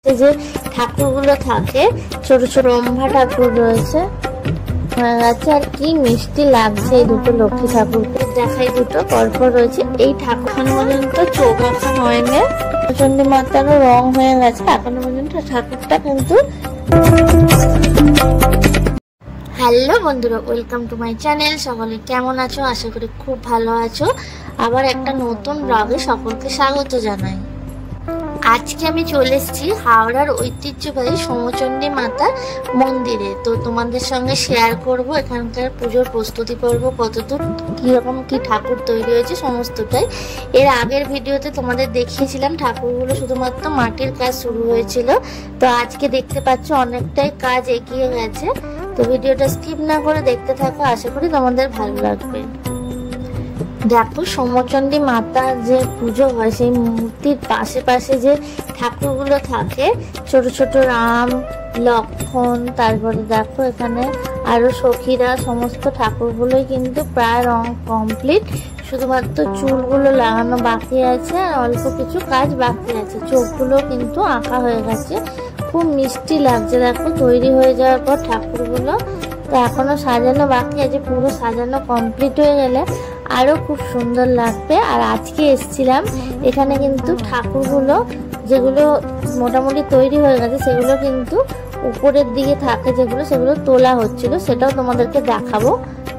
যে ঠাকুরগুলো থাকে ছোট ছোট রম্ভা ঠাকুর রয়েছে হয়ে গেছে। আর কি মিষ্টি লাগছে এই দুটো লক্ষ্মী ঠাকুরকে দেখাই, দুটো পরপর রয়েছে। এই ঠাকুর এখনো পর্যন্ত চোখ আঁকা হয়নি, চণ্ডী মাতারও রং হয়ে গেছে এখনো পর্যন্ত ঠাকুরটা কিন্তু। হ্যালো বন্ধুরা, ওয়েলকাম টু মাই চ্যানেল। সকলে কেমন আছো? আশা করি খুব ভালো আছো। আবার একটা নতুন ব্লগে সকলকে স্বাগত জানাই। আজকে আমি চলে এসেছি হাওড়ার ঐতিহ্যবাহী সোমচণ্ডী মাতার মন্দিরে। তো তোমাদের সঙ্গে শেয়ার করব এখানকার পুজোর প্রস্তুতি পর্ব, কতদূর কীরকম কি ঠাকুর তৈরি হয়েছে সমস্তটাই। এর আগের ভিডিওতে তোমাদের দেখিয়েছিলাম ঠাকুরগুলো শুধুমাত্র মাটির কাজ শুরু হয়েছিল, তো আজকে দেখতে পাচ্ছ অনেকটাই কাজ এগিয়ে গেছে। তো ভিডিওটা স্কিপ না করে দেখতে থাকো, আশা করি তোমাদের ভালো লাগবে। দেখো সোমচণ্ডী মাতার যে পুজো হয় সেই মূর্তির পাশে পাশে যে ঠাকুরগুলো থাকে ছোট ছোট রাম লক্ষণ, তারপরে দেখো এখানে আরো সখীরা, সমস্ত ঠাকুরগুলোই কিন্তু প্রায় রং কমপ্লিট, শুধুমাত্র চুলগুলো লাগানো বাকি আছে আর অল্প কিছু কাজ বাকি আছে। চোখগুলো কিন্তু আঁকা হয়ে গেছে, খুব মিষ্টি লাগছে। দেখো তৈরি হয়ে যাওয়ার পর ঠাকুরগুলো তো এখনো সাজানো বাকি আছে, পুরো সাজানো কমপ্লিট হয়ে গেলে আরো খুব সুন্দর লাগবে। আর আজকে এসেছিলাম এখানে কিন্তু ঠাকুরগুলো যেগুলো মোটামুটি তৈরি হয়ে গেছে সেগুলো কিন্তু উপরের দিকে থাকে যেগুলো, সেগুলো তোলা হচ্ছিল, সেটাও তোমাদেরকে দেখাবো।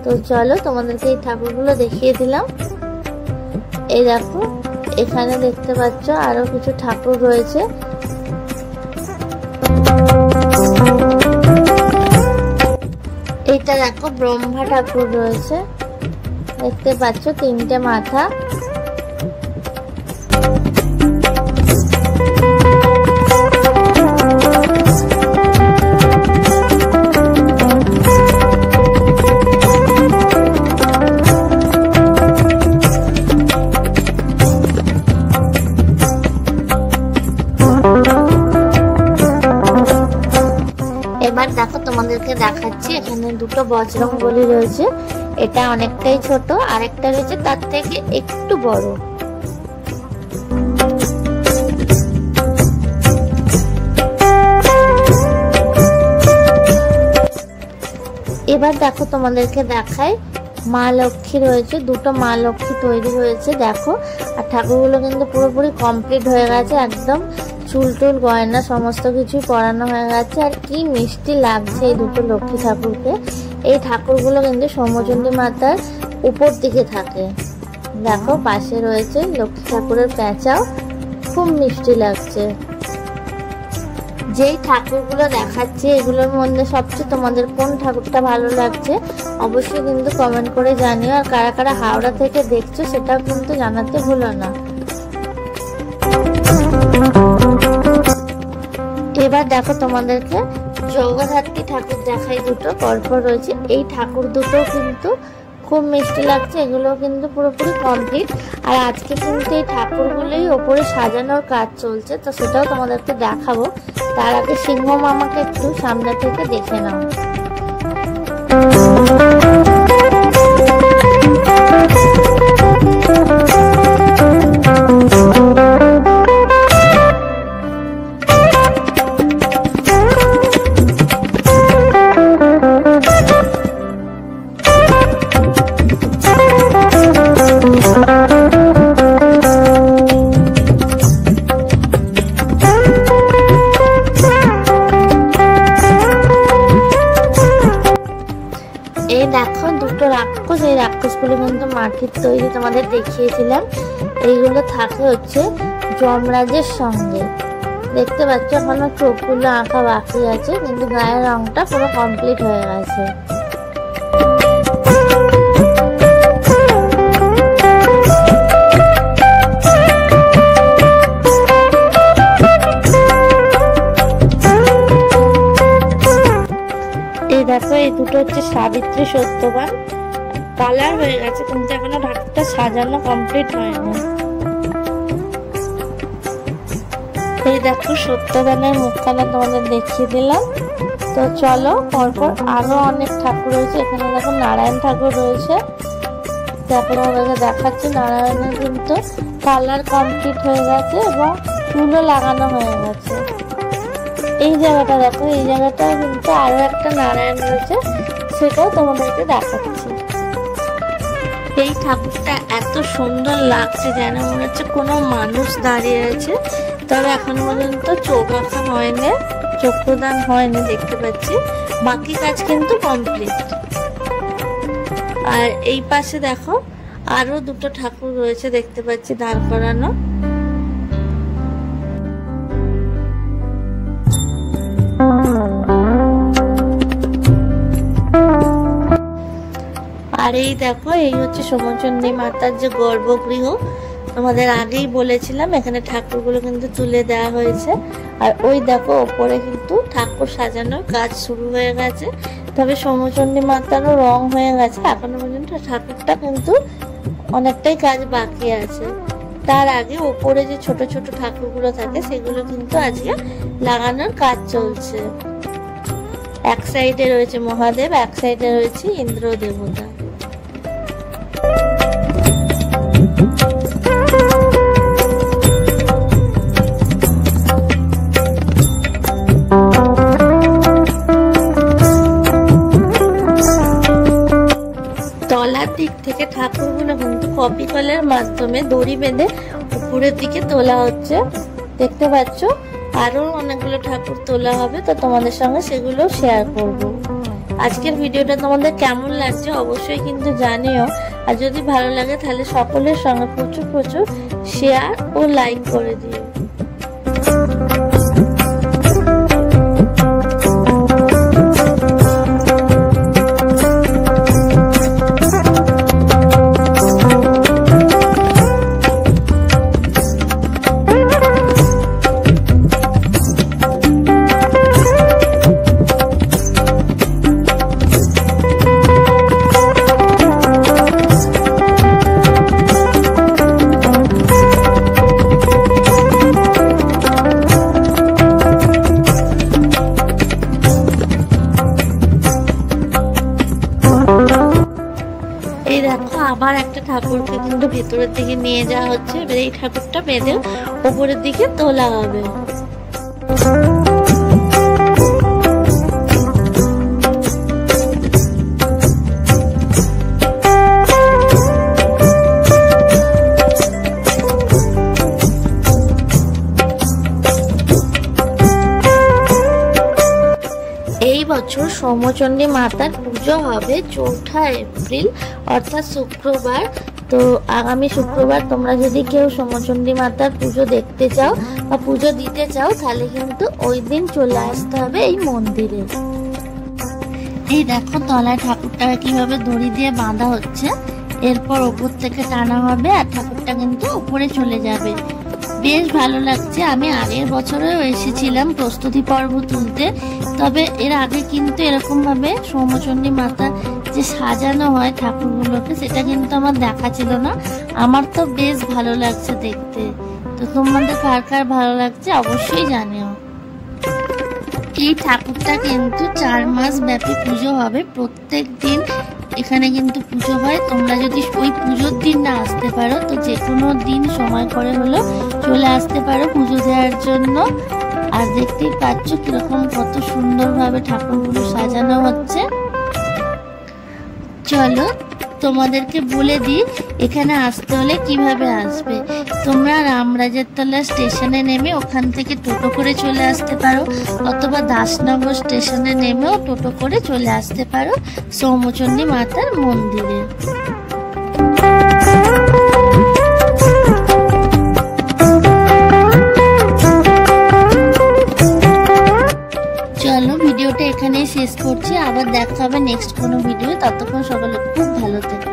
তো চলো তোমাদেরকে এই ঠাকুরগুলো দেখিয়ে দিলাম। এই দেখো এখানে দেখতে পাচ্ছ আরো কিছু ঠাকুর রয়েছে। এইটা দেখো ব্রহ্মা ঠাকুর রয়েছে, দেখতে পাচ্ছ তিনটে মাথা। এবার দেখো তোমাদেরকে দেখাচ্ছি এখানে দুটো বজরংবলী রয়েছে, এটা অনেকটাই ছোট, আরেকটা রয়েছে তার থেকে একটু বড়। এবার দেখো তোমাদেরকে দেখাই মা লক্ষ্মী রয়েছে, দুটো মা লক্ষ্মী তৈরি হয়েছে দেখো। আর ঠাকুরগুলো কিন্তু পুরোপুরি কমপ্লিট হয়ে গেছে, একদম চুল টুল গয়না সমস্ত কিছু পরানো হয়ে গেছে। আর কি মিষ্টি লাগছে এই দুটো লক্ষ্মী ঠাকুরকে। এই ঠাকুরগুলো কিন্তু সোমচণ্ডী মাতার উপর দিকে থাকে। দেখো পাশে রয়েছে লক্ষ্মী ঠাকুরের প্যাঁচাও, খুব মিষ্টি লাগছে। যেই ঠাকুরগুলো দেখাচ্ছি এগুলোর মধ্যে সবচেয়ে তোমাদের কোন ঠাকুরটা ভালো লাগছে অবশ্যই কিন্তু কমেন্ট করে জানিও। আর কারা কারা হাওড়া থেকে দেখছো সেটাও কিন্তু জানাতে ভুলো না। এবার দেখো তোমাদেরকে জগদ্ধাত্রী ঠাকুর দেখাই, দুটো পরপর রয়েছে। এই ঠাকুর দুটো কিন্তু খুব মিষ্টি লাগছে, এগুলো কিন্তু পুরোপুরি কমপ্লিট। আর আজকে কিন্তু এই ঠাকুরগুলোই ওপরে সাজানোর কাজ চলছে, তো সেটাও তোমাদেরকে দেখাবো। তার আগে সিংহ মামাকে একটু সামনে থেকে দেখে নাও। এই দেখো দুটো রাক্ষস, এই রাক্ষসগুলো কিন্তু মাটির তৈরি, তোমাদের দেখিয়েছিলাম। এইগুলো থাকে হচ্ছে যমরাজের সঙ্গে, দেখতে পাচ্ছ এখনো চোখগুলো আঁকা বাকি আছে, কিন্তু গায়ের রংটা পুরো কমপ্লিট হয়ে গেছে। দেখো এই দুটো হচ্ছে সাবিত্রী সত্যবান, কালার হয়ে গেছে কিন্তু এখনো ঠাকুরটা সাজানো কমপ্লিট হয়নি। এই দেখো সত্যবানের মুখখানা তোমাদের দেখিয়ে দিলাম। তো চলো পরপর আরো অনেক ঠাকুর রয়েছে। এখানে দেখো নারায়ণ ঠাকুর রয়েছে, তারপরে আমাদেরকে দেখাচ্ছি নারায়ণের কিন্তু কালার কমপ্লিট হয়ে গেছে এবং চুলও লাগানো হয়ে গেছে। এই জায়গাটা দেখো, এই জায়গাটা কিন্তু আরো একটা নারায়ণ রয়েছে, সেটাও তোমাদেরকে দেখাচ্ছি। এই ঠাকুরটা এত সুন্দর লাগছে যেন মনে হচ্ছে কোনো মানুষ দাঁড়িয়ে আছে, তবে এখন পর্যন্ত চোখ আঁকা হয়নি, চক্ষুদান হয়নি দেখতে পাচ্ছি, বাকি কাজ কিন্তু কমপ্লিট। আর এই পাশে দেখো আরো দুটো ঠাকুর রয়েছে দেখতে পাচ্ছি দাঁড় করানো। আর এই দেখো, এই হচ্ছে সোমচন্ডী মাতার যে গর্ভগৃহ, তোমাদের আগেই বলেছিলাম এখানে ঠাকুরগুলো কিন্তু তুলে দেওয়া হয়েছে। আর ওই দেখো ওপরে কিন্তু ঠাকুর সাজানোর কাজ শুরু হয়ে গেছে, তবে সোমচন্ডী মাতারও রং হয়ে গেছে, এখনো পর্যন্ত ঠাকুরটা কিন্তু অনেকটাই কাজ বাকি আছে। তার আগে ওপরে যে ছোট ছোট ঠাকুরগুলো থাকে সেগুলো কিন্তু আজকে লাগানোর কাজ চলছে। এক সাইডে রয়েছে মহাদেব, এক সাইডে রয়েছে ইন্দ্র দেবতা। তলার দিক থেকে ঠাকুরগুলো কিন্তু কপি কলের মাধ্যমে দড়ি বেঁধে উপরের দিকে তোলা হচ্ছে দেখতে পাচ্ছ। আরো অনেকগুলো ঠাকুর তোলা হবে, তো তোমাদের সঙ্গে সেগুলো শেয়ার করব। আজকের ভিডিওটা তোমাদের কেমন লাগছে অবশ্যই কিন্তু জানিও, আর যদি ভালো লাগে তাহলে সকলের সঙ্গে প্রচুর প্রচুর শেয়ার ও লাইক করে দিও। এই দেখো আবার একটা ঠাকুরকে কিন্তু ভেতরের দিকে নিয়ে যাওয়া হচ্ছে, এই ঠাকুরটা বেঁধে উপরের দিকে তোলা হবে। এই বছর সোমচন্ডী মাতার পুজো হবে 4 এপ্রিল অর্থাৎ শুক্রবার। তো আগামী শুক্রবার তোমরা যদি কেউ সোমচন্ডী মাতার পুজো দেখতে চাও বা পুজো দিতে চাও তাহলে কিন্তু ওই দিন চলে আসতে হবে এই মন্দিরে। এই দেখো তলায় ঠাকুরটাকে কিভাবে দড়ি দিয়ে বাঁধা হচ্ছে, এরপর ওপর থেকে টানা হবে আর ঠাকুরটা কিন্তু উপরে চলে যাবে। বেশ ভালো লাগছে। আমি আগের বছরেও এসেছিলাম প্রস্তুতি পর্ব তুলতে, তবে এর আগে কিন্তু এরকম ভাবে সোমচন্ডী মাতা যে সাজানো হয় ঠাকুরগুলোকে সেটা কিন্তু আমার দেখা ছিল না। আমার তো বেশ ভালো লাগছে দেখতে, তো তোমাদের কার কার ভালো লাগছে অবশ্যই জানিও। এই ঠাকুরটা কিন্তু 4 মাস ব্যাপী পুজো হবে, প্রত্যেক দিন এখানে কিন্তু পুজো হয়। তোমরা যদি ওই পুজোর দিন না আসতে পারো তো যে কোনো দিন সময় করে হলো চলে আসতে পারো পুজো দেওয়ার জন্য। আর দেখতেই পাচ্ছ কিরকম কত সুন্দরভাবে ঠাকুরগুলো সাজানো হচ্ছে। চলো তোমাদেরকে বলে দিই এখানে আসতে হলে কিভাবে আসবে। তোমরা রামরাজের তলা স্টেশনে নেমে ওখান থেকে টোটো করে চলে আসতে পারো, অথবা দাসনগর স্টেশনে নেমেও টোটো করে চলে আসতে পারো সোমচন্ডী মাতার মন্দিরে। চলো ভিডিওটা এখানেই শেষ করছি, আবার দেখা হবে নেক্সট কোনো ভিডিও। ততক্ষণ সকলে খুব ভালো থেকো।